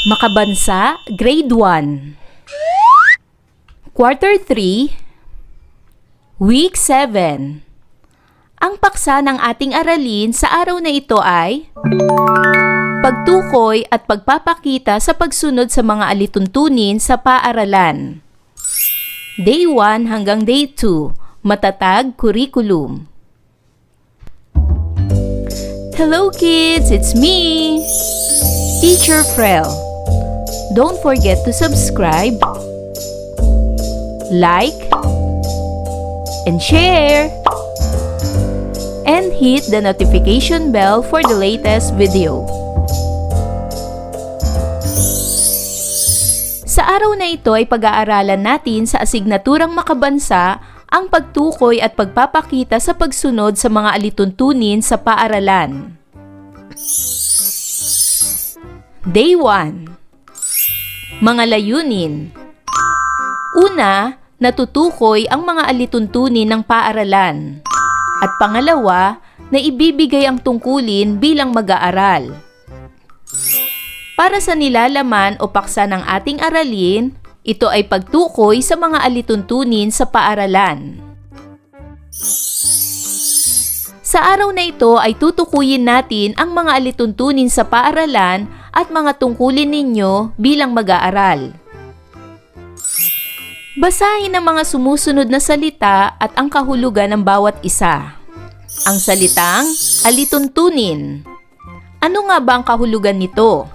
Makabansa, Grade 1. Quarter 3, Week 7. Ang paksa ng ating aralin sa araw na ito ay pagtukoy at pagpapakita sa pagsunod sa mga alituntunin sa paaralan. Day 1 hanggang Day 2, matatag curriculum. Hello kids, it's me, Teacher Frel. Don't forget to subscribe, like, and share, and hit the notification bell for the latest video. Sa araw na ito ay pag-aaralan natin sa asignaturang makabansa ang pagtukoy at pagpapakita sa pagsunod sa mga alituntunin sa paaralan. Day 1. Mga layunin. Una, natutukoy ang mga alituntunin ng paaralan. At pangalawa, na ibibigay ang tungkulin bilang mag-aaral. Para sa nilalaman o paksa ng ating aralin, ito ay pagtukoy sa mga alituntunin sa paaralan. Sa araw na ito ay tutukuyin natin ang mga alituntunin sa paaralan at mga tungkulin ninyo bilang mag-aaral. Basahin ang mga sumusunod na salita at ang kahulugan ng bawat isa. Ang salitang alituntunin. Ano nga ba ang kahulugan nito?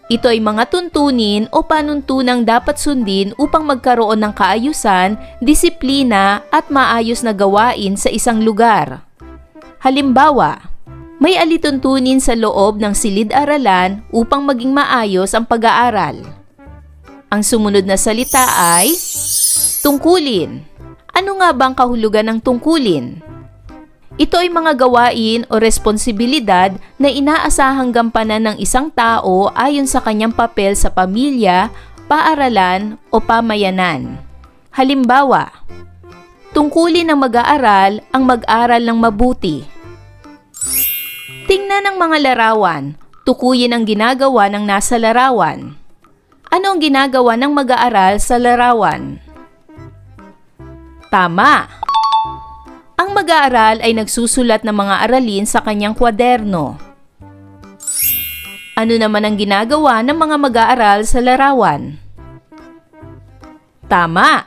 Ito ay mga tuntunin o panuntunang dapat sundin upang magkaroon ng kaayusan, disiplina at maayos na gawain sa isang lugar. Halimbawa, may alituntunin sa loob ng silid-aralan upang maging maayos ang pag-aaral. Ang sumunod na salita ay tungkulin. Ano nga ba ang kahulugan ng tungkulin? Ito ay mga gawain o responsibilidad na inaasahang gampanan ng isang tao ayon sa kanyang papel sa pamilya, paaralan o pamayanan. Halimbawa, tungkulin ng mag-aaral ang mag-aral ng mabuti. Tingnan ang mga larawan. Tukuyin ang ginagawa ng nasa larawan. Ano ang ginagawa ng mag-aaral sa larawan? Tama! Ang mag-aaral ay nagsusulat ng mga aralin sa kanyang kwaderno. Ano naman ang ginagawa ng mga mag-aaral sa larawan? Tama!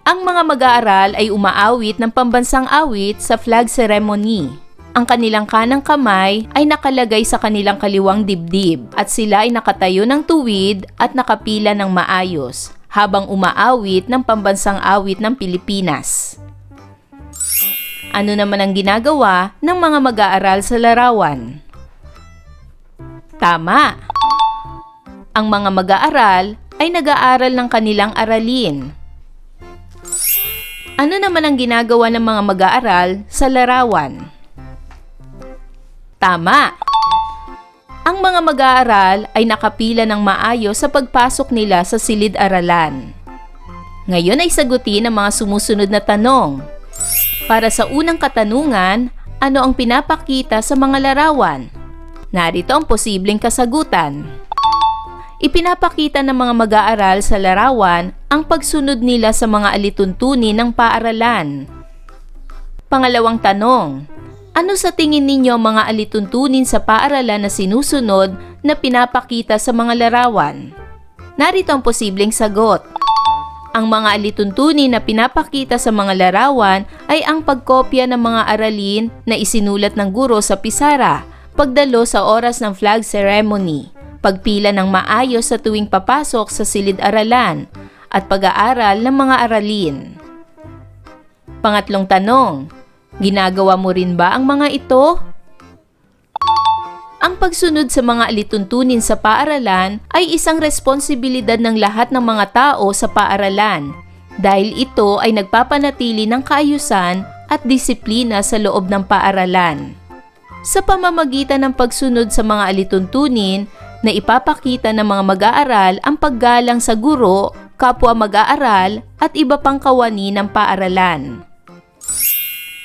Ang mga mag-aaral ay umaawit ng pambansang awit sa flag ceremony. Ang kanilang kanang kamay ay nakalagay sa kanilang kaliwang dibdib at sila ay nakatayo ng tuwid at nakapila ng maayos habang umaawit ng pambansang awit ng Pilipinas. Ano naman ang ginagawa ng mga mag-aaral sa larawan? Tama! Ang mga mag-aaral ay nag-aaral ng kanilang aralin. Ano naman ang ginagawa ng mga mag-aaral sa larawan? Tama! Ang mga mag-aaral ay nakapila ng maayos sa pagpasok nila sa silid-aralan. Ngayon ay sagutin ang mga sumusunod na tanong. Para sa unang katanungan, ano ang pinapakita sa mga larawan? Narito ang posibleng kasagutan. Ipinapakita ng mga mag-aaral sa larawan ang pagsunod nila sa mga alituntunin ng paaralan. Pangalawang tanong, ano sa tingin ninyo mga alituntunin sa paaralan na sinusunod na pinapakita sa mga larawan? Narito ang posibleng sagot. Ang mga alituntunin na pinapakita sa mga larawan ay ang pagkopya ng mga aralin na isinulat ng guro sa pisara, pagdalo sa oras ng flag ceremony, pagpila ng maayos sa tuwing papasok sa silid-aralan, at pag-aaral ng mga aralin. Pangatlong tanong, ginagawa mo rin ba ang mga ito? Ang pagsunod sa mga alituntunin sa paaralan ay isang responsibilidad ng lahat ng mga tao sa paaralan dahil ito ay nagpapanatili ng kaayusan at disiplina sa loob ng paaralan. Sa pamamagitan ng pagsunod sa mga alituntunin na ipapakita ng mga mag-aaral ang paggalang sa guro, kapwa mag-aaral at iba pang kawani ng paaralan.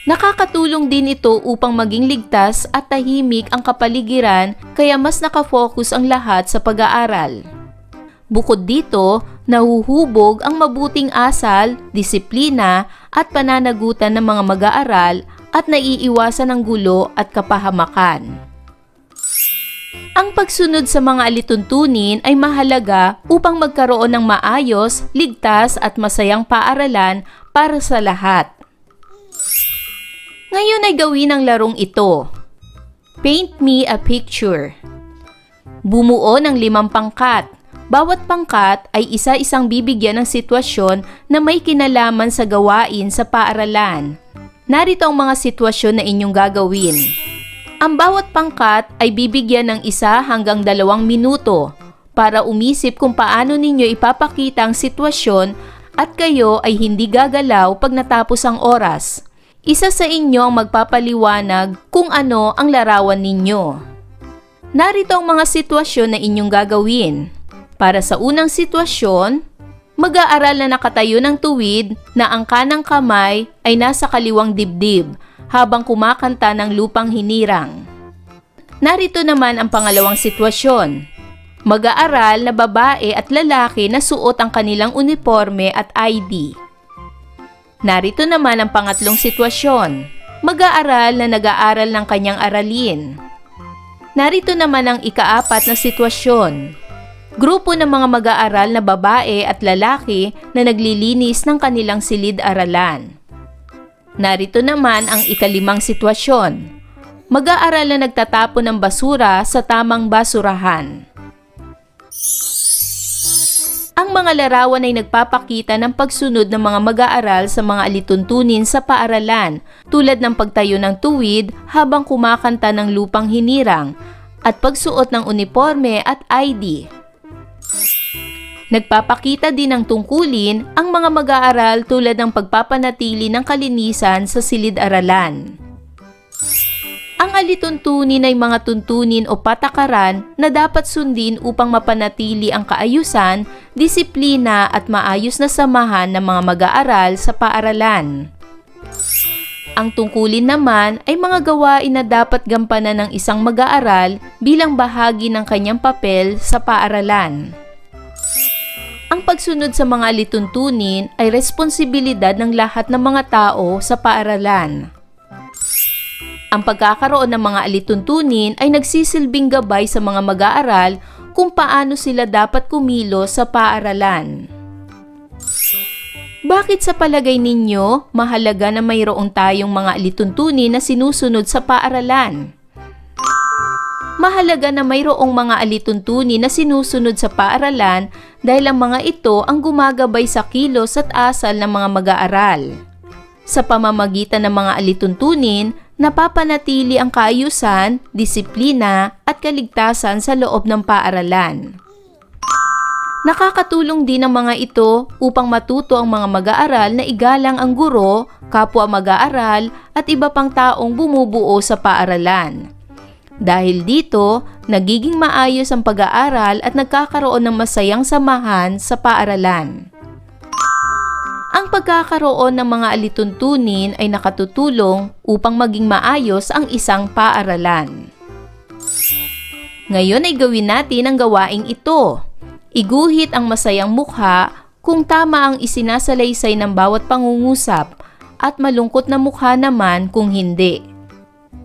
Nakakatulong din ito upang maging ligtas at tahimik ang kapaligiran kaya mas nakafocus ang lahat sa pag-aaral. Bukod dito, nahuhubog ang mabuting asal, disiplina at pananagutan ng mga mag-aaral at naiiwasan ang gulo at kapahamakan. Ang pagsunod sa mga alituntunin ay mahalaga upang magkaroon ng maayos, ligtas at masayang paaralan para sa lahat. Ngayon ay gawin ang larong ito. Paint me a picture. Bumuo ng 5 pangkat. Bawat pangkat ay isa-isang bibigyan ng sitwasyon na may kinalaman sa gawain sa paaralan. Narito ang mga sitwasyon na inyong gagawin. Ang bawat pangkat ay bibigyan ng 1 hanggang 2 minuto para umisip kung paano ninyo ipapakita ang sitwasyon at kayo ay hindi gagalaw pag natapos ang oras. Isa sa inyo ang magpapaliwanag kung ano ang larawan ninyo. Narito ang mga sitwasyon na inyong gagawin. Para sa unang sitwasyon, mag-aaral na nakatayo ng tuwid na ang kanang kamay ay nasa kaliwang dibdib habang kumakanta ng lupang hinirang. Narito naman ang pangalawang sitwasyon. Mag-aaral na babae at lalaki na suot ang kanilang uniforme at ID. Narito naman ang pangatlong sitwasyon. Mag-aaral na nag-aaral ng kanyang aralin. Narito naman ang ika-4 na sitwasyon. Grupo ng mga mag-aaral na babae at lalaki na naglilinis ng kanilang silid-aralan. Narito naman ang ika-5 sitwasyon. Mag-aaral na nagtatapon ng basura sa tamang basurahan. Ang mga larawan ay nagpapakita ng pagsunod ng mga mag-aaral sa mga alituntunin sa paaralan tulad ng pagtayo ng tuwid habang kumakanta ng lupang hinirang at pagsuot ng uniforme at ID. Nagpapakita din ng tungkulin ang mga mag-aaral tulad ng pagpapanatili ng kalinisan sa silid-aralan. Ang alituntunin ay mga tuntunin o patakaran na dapat sundin upang mapanatili ang kaayusan, disiplina at maayos na samahan ng mga mag-aaral sa paaralan. Ang tungkulin naman ay mga gawain na dapat gampanan ng isang mag-aaral bilang bahagi ng kanyang papel sa paaralan. Ang pagsunod sa mga alituntunin ay responsibilidad ng lahat ng mga tao sa paaralan. Ang pagkakaroon ng mga alituntunin ay nagsisilbing gabay sa mga mag-aaral kung paano sila dapat kumilos sa paaralan. Bakit sa palagay ninyo mahalaga na mayroong tayong mga alituntunin na sinusunod sa paaralan? Mahalaga na mayroong mga alituntunin na sinusunod sa paaralan dahil ang mga ito ang gumagabay sa kilos at asal ng mga mag-aaral. Sa pamamagitan ng mga alituntunin, napapanatili ang kaayusan, disiplina at kaligtasan sa loob ng paaralan. Nakakatulong din ang mga ito upang matuto ang mga mag-aaral na igalang ang guro, kapwa mag-aaral at iba pang taong bumubuo sa paaralan. Dahil dito, nagiging maayos ang pag-aaral at nagkakaroon ng masayang samahan sa paaralan. Ang pagkakaroon ng mga alituntunin ay nakatutulong upang maging maayos ang isang paaralan. Ngayon ay gawin natin ang gawaing ito. Iguhit ang masayang mukha kung tama ang isinasalaysay ng bawat pangungusap at malungkot na mukha naman kung hindi.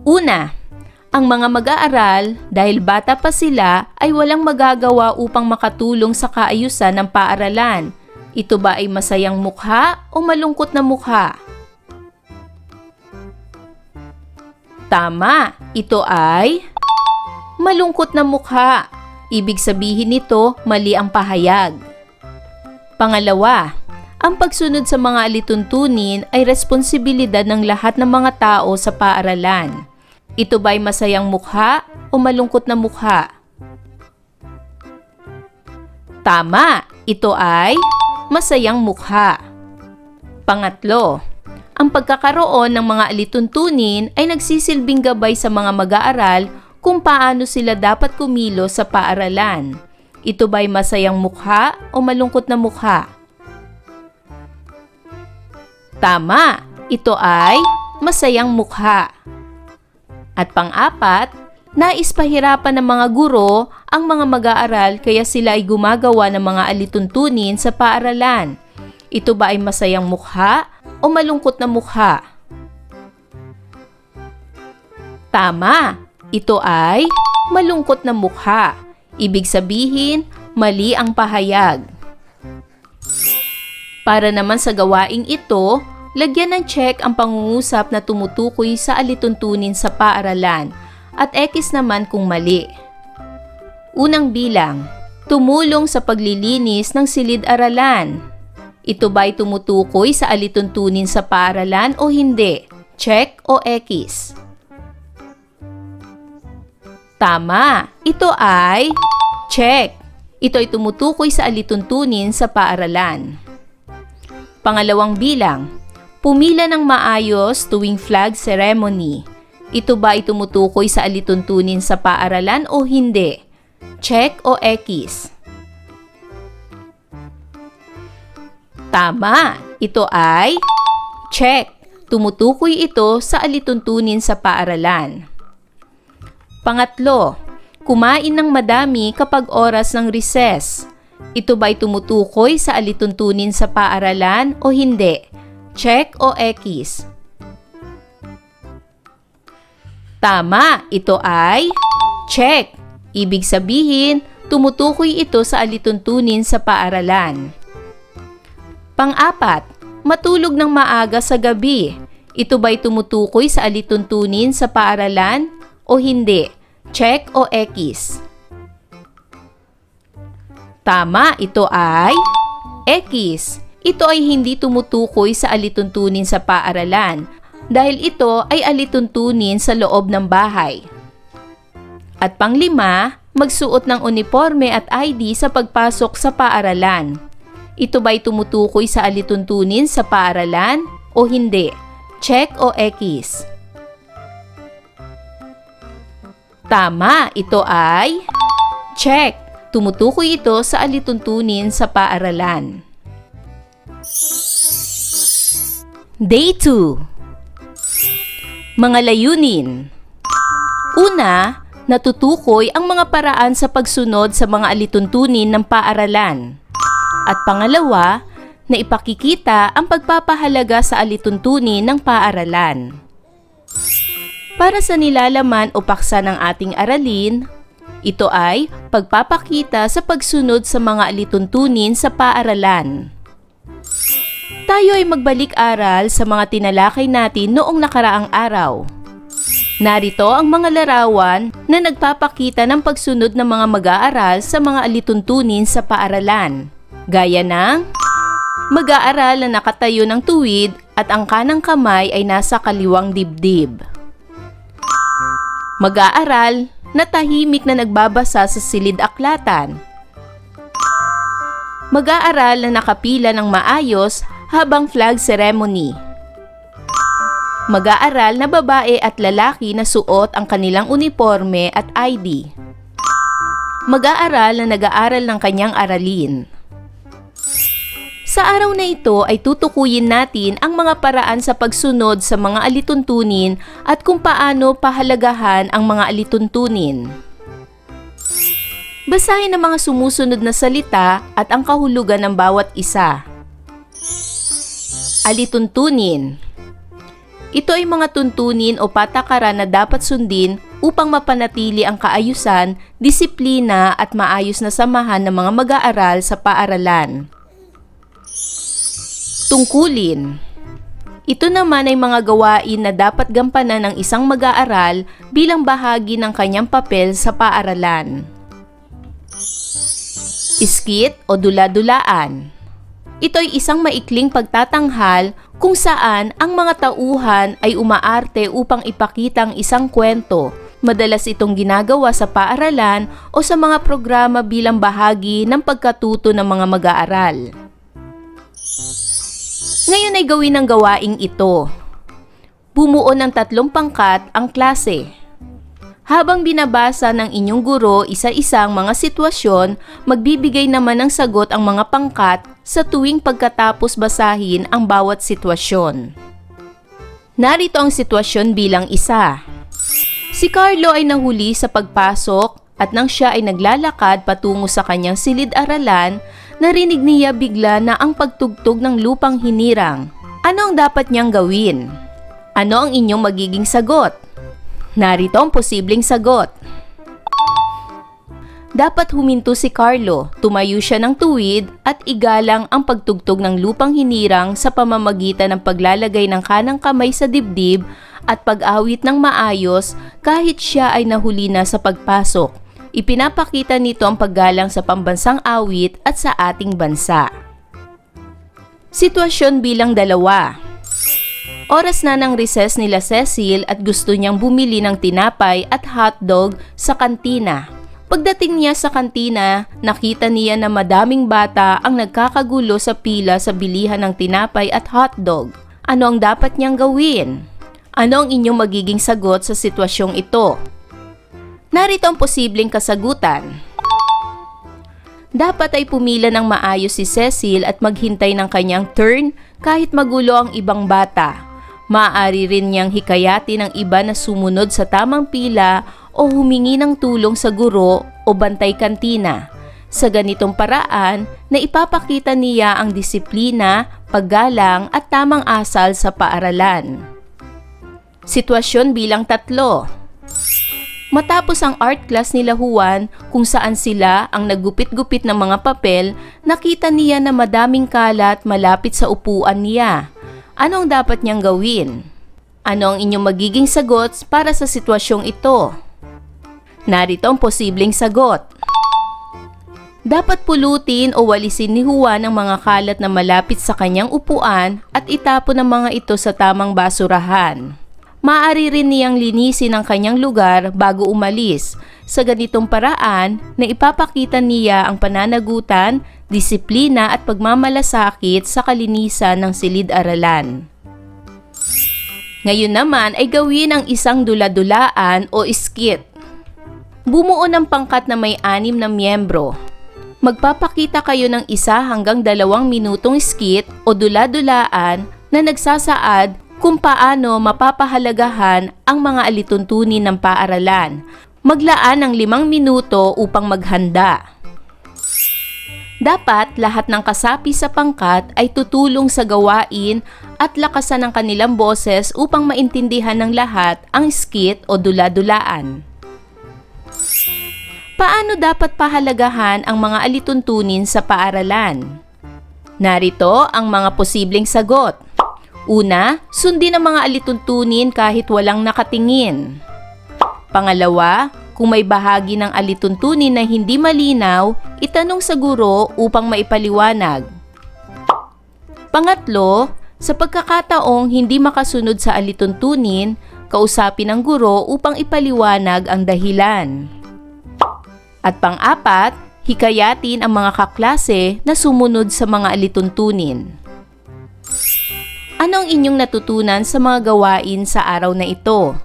Una, ang mga mag-aaral dahil bata pa sila ay walang magagawa upang makatulong sa kaayusan ng paaralan. Ito ba ay masayang mukha o malungkot na mukha? Tama, ito ay malungkot na mukha. Ibig sabihin nito, mali ang pahayag. Pangalawa, ang pagsunod sa mga alituntunin ay responsibilidad ng lahat ng mga tao sa paaralan. Ito ba ay masayang mukha o malungkot na mukha? Tama, ito ay masayang mukha. Pangatlo, ang pagkakaroon ng mga alituntunin ay nagsisilbing gabay sa mga mag-aaral kung paano sila dapat kumilos sa paaralan. Ito ba ay masayang mukha o malungkot na mukha? Tama, ito ay masayang mukha. At pang-apat, nais pahirapan ng mga guro ang mga mag-aaral kaya sila ay gumagawa ng mga alituntunin sa paaralan. Ito ba ay masayang mukha o malungkot na mukha? Tama, ito ay malungkot na mukha. Ibig sabihin, mali ang pahayag. Para naman sa gawaing ito, lagyan ng check ang pangungusap na tumutukoy sa alituntunin sa paaralan at X naman kung mali. Unang bilang, tumulong sa paglilinis ng silid-aralan. Ito ba ay tumutukoy sa alituntunin sa paaralan o hindi? Check o X? Tama, ito ay check. Ito ay tumutukoy sa alituntunin sa paaralan. Pangalawang bilang, pumila ng maayos tuwing flag ceremony. Ito ba ay tumutukoy sa alituntunin sa paaralan o hindi? Check o X? Tama, ito ay check. Tumutukoy ito sa alituntunin sa paaralan. Pangatlo, kumain ng madami kapag oras ng recess. Ito ba ay tumutukoy sa alituntunin sa paaralan o hindi? Check o X? Tama, ito ay check. Ibig sabihin, tumutukoy ito sa alituntunin sa paaralan. Pang-apat, matulog ng maaga sa gabi. Ito ba ay tumutukoy sa alituntunin sa paaralan o hindi? Check o X? Tama, ito ay X. Ito ay hindi tumutukoy sa alituntunin sa paaralan dahil ito ay alituntunin sa loob ng bahay. At panglima, magsuot ng uniforme at ID sa pagpasok sa paaralan. Ito ba ay tumutukoy sa alituntunin sa paaralan o hindi? Check o X? Tama, ito ay check. Tumutukoy ito sa alituntunin sa paaralan. Day 2. Mga layunin. Una, natutukoy ang mga paraan sa pagsunod sa mga alituntunin ng paaralan. At pangalawa, na ipakikita ang pagpapahalaga sa alituntunin ng paaralan. Para sa nilalaman o paksa ng ating aralin, ito ay pagpapakita sa pagsunod sa mga alituntunin sa paaralan. Tayo ay magbalik-aral sa mga tinalakay natin noong nakaraang araw. Narito ang mga larawan na nagpapakita ng pagsunod ng mga mag-aaral sa mga alituntunin sa paaralan. Gaya ng mag-aaral na nakatayo ng tuwid at ang kanang kamay ay nasa kaliwang dibdib. Mag-aaral na tahimik na nagbabasa sa silid-aklatan. Mag-aaral na nakapila ng maayos habang flag ceremony. Mag-aaral na babae at lalaki na suot ang kanilang uniforme at ID. Mag-aaral na nag-aaral ng kanyang aralin. Sa araw na ito ay tutukuyin natin ang mga paraan sa pagsunod sa mga alituntunin at kung paano pahalagahan ang mga alituntunin. Basahin ang mga sumusunod na salita at ang kahulugan ng bawat isa. Alituntunin. Ito ay mga tuntunin o patakaran na dapat sundin upang mapanatili ang kaayusan, disiplina at maayos na samahan ng mga mag-aaral sa paaralan. Tungkulin. Ito naman ay mga gawain na dapat gampanan ng isang mag-aaral bilang bahagi ng kanyang papel sa paaralan. Iskit o dula-dulaan. Ito ay isang maikling pagtatanghal kung saan ang mga tauhan ay umaarte upang ipakita ang isang kwento. Madalas itong ginagawa sa paaralan o sa mga programa bilang bahagi ng pagkatuto ng mga mag-aaral. Ngayon ay gawin ang gawaing ito. Bumuo ng 3 pangkat ang klase. Habang binabasa ng inyong guro isa-isang mga sitwasyon, magbibigay naman ng sagot ang mga pangkat sa tuwing pagkatapos basahin ang bawat sitwasyon. Narito ang sitwasyon bilang isa. Si Carlo ay nahuli sa pagpasok at nang siya ay naglalakad patungo sa kanyang silid-aralan, narinig niya bigla na ang pagtugtog ng lupang hinirang. Ano ang dapat niyang gawin? Ano ang inyong magiging sagot? Narito ang posibleng sagot. Dapat huminto si Carlo, tumayo siya ng tuwid at igalang ang pagtugtog ng lupang hinirang sa pamamagitan ng paglalagay ng kanang kamay sa dibdib at pag-awit ng maayos kahit siya ay nahuli na sa pagpasok. Ipinapakita nito ang paggalang sa pambansang awit at sa ating bansa. Sitwasyon bilang 2. Oras na ng recess nila Cecil at gusto niyang bumili ng tinapay at hotdog sa kantina. Pagdating niya sa kantina, nakita niya na madaming bata ang nagkakagulo sa pila sa bilihan ng tinapay at hotdog. Ano ang dapat niyang gawin? Ano ang inyong magiging sagot sa sitwasyong ito? Narito ang posibleng kasagutan. Dapat ay pumila ng maayos si Cecil at maghintay ng kanyang turn kahit magulo ang ibang bata. Maaari rin niyang hikayati ng iba na sumunod sa tamang pila o humingi ng tulong sa guro o bantay kantina. Sa ganitong paraan, na ipapakita niya ang disiplina, paggalang at tamang asal sa paaralan. Sitwasyon bilang 3. Matapos ang art class nila Juan kung saan sila ang naggupit-gupit ng mga papel, nakita niya na madaming kalat malapit sa upuan niya. Ano ang dapat niyang gawin? Ano ang inyong magiging sagot para sa sitwasyong ito? Narito ang posibleng sagot. Dapat pulutin o walisin ni Juan ang mga kalat na malapit sa kanyang upuan at itapon ang mga ito sa tamang basurahan. Maaari rin niyang linisin ang kanyang lugar bago umalis. Sa ganitong paraan, na ipapakita niya ang pananagutan, disiplina at pagmamalasakit sa kalinisan ng silid-aralan. Ngayon naman ay gawin ang isang dula-dulaan o skit. Bumuo ng pangkat na may 6 na miyembro. Magpapakita kayo ng 1 hanggang 2 minutong skit o dula-dulaan na nagsasaad kung paano mapapahalagahan ang mga alituntunin ng paaralan. Maglaan ng 5 minuto upang maghanda. Dapat lahat ng kasapi sa pangkat ay tutulong sa gawain at lakasan ang kanilang boses upang maintindihan ng lahat ang skit o dula-dulaan. Paano dapat pahalagahan ang mga alituntunin sa paaralan? Narito ang mga posibleng sagot. Una, sundin ang mga alituntunin kahit walang nakatingin. Pangalawa, kung may bahagi ng alituntunin na hindi malinaw, itanong sa guro upang maipaliwanag. Pangatlo, sa pagkakataong hindi makasunod sa alituntunin, kausapin ang guro upang ipaliwanag ang dahilan. At pang-apat, hikayatin ang mga kaklase na sumunod sa mga alituntunin. Anong inyong natutunan sa mga gawain sa araw na ito?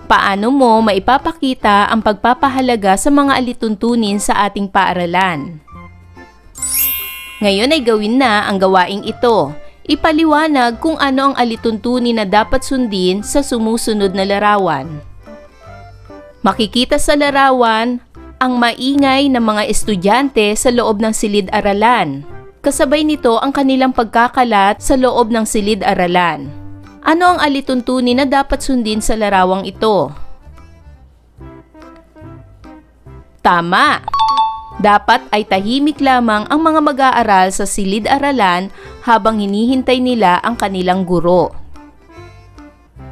Paano mo maipapakita ang pagpapahalaga sa mga alituntunin sa ating paaralan? Ngayon ay gawin na ang gawaing ito. Ipaliwanag kung ano ang alituntunin na dapat sundin sa sumusunod na larawan. Makikita sa larawan ang maingay ng mga estudyante sa loob ng silid-aralan. Kasabay nito ang kanilang pagkakalat sa loob ng silid-aralan. Ano ang alituntunin na dapat sundin sa larawang ito? Tama! Dapat ay tahimik lamang ang mga mag-aaral sa silid-aralan habang hinihintay nila ang kanilang guro.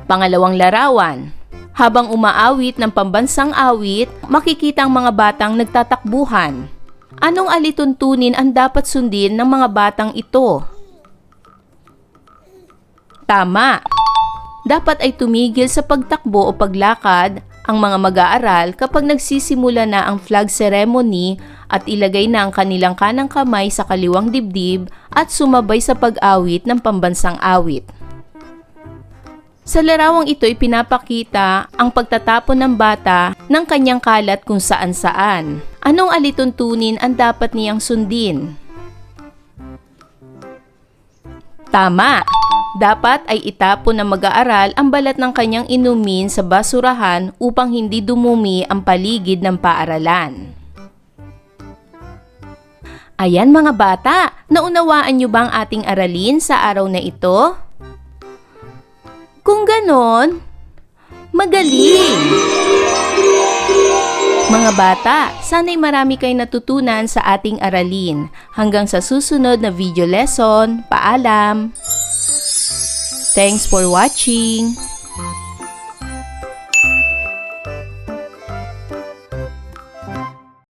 Pangalawang larawan. Habang umaawit ng pambansang awit, makikita ang mga batang nagtatakbuhan. Anong alituntunin ang dapat sundin ng mga batang ito? Tama! Dapat ay tumigil sa pagtakbo o paglakad ang mga mag-aaral kapag nagsisimula na ang flag ceremony at ilagay na ang kanilang kanang kamay sa kaliwang dibdib at sumabay sa pag-awit ng pambansang awit. Sa larawang ito ipinapakita ang pagtatapon ng bata ng kanyang kalat kung saan-saan. Anong alituntunin ang dapat niyang sundin? Tama! Dapat ay itapon ng mag-aaral ang balat ng kanyang inumin sa basurahan upang hindi dumumi ang paligid ng paaralan. Ayan mga bata, naunawaan niyo ba ang ating aralin sa araw na ito? Kung ganon, magaling! Mga bata, sana'y marami kayong natutunan sa ating aralin. Hanggang sa susunod na video lesson, paalam! Thanks for watching!